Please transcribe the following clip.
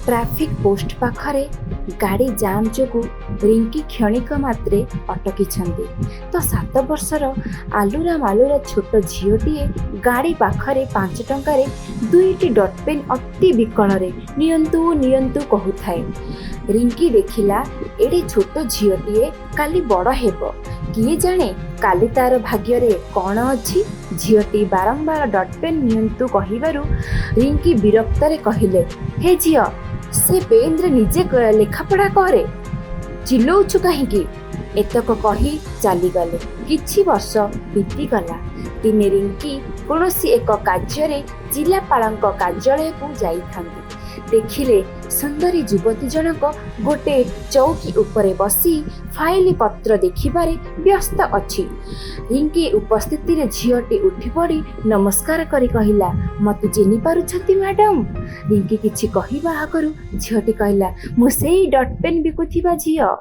Traffic post पाखरे गाड़ी जाम जोगु रिंकी क्षणिक मात्रे अटकिछन्ति। तो 7 वर्षर आलुरा मालुरा छोट झीओटीए गाड़ी पाखरे 5 टंकारे 2टी डट पेन अति विकଳରେ नियंतु नियंतु कहूथाए। रिंकी देखिला एडे छोट झीओटीए काली बड़ हेब, किए जाने काली तार भाग्ୟରେ कौन अछि। झीओटी बारंबार डट पेन नियंतु कहिबारु रिंकी विरक्तरे कहिले, हे झीओ से पेन रे निजे लेखापढ़ा करे, चिल्लौछु काहींकी। एतक कही चलीगले। किछि वर्ष बीतीगला। दिने रिंकी कौनसी एक कार्य जिलापालଙ୍କ कार्यालय को जाइथांती। देखिले सुंदरी युवती जनक गोटे चौकी उपरे बसी फाइल पत्र देखिबारे व्यस्त अछि। रिंकी उपस्थिति रे झीओटी उठी पड़ी नमस्कार करी कहिला, मते चिन्हि पारुछथि मैडम। रिंकी किछि कहिबा आगरु झीओटी कहिला, मु सेई डट पेन बिकुथिबा झीओ।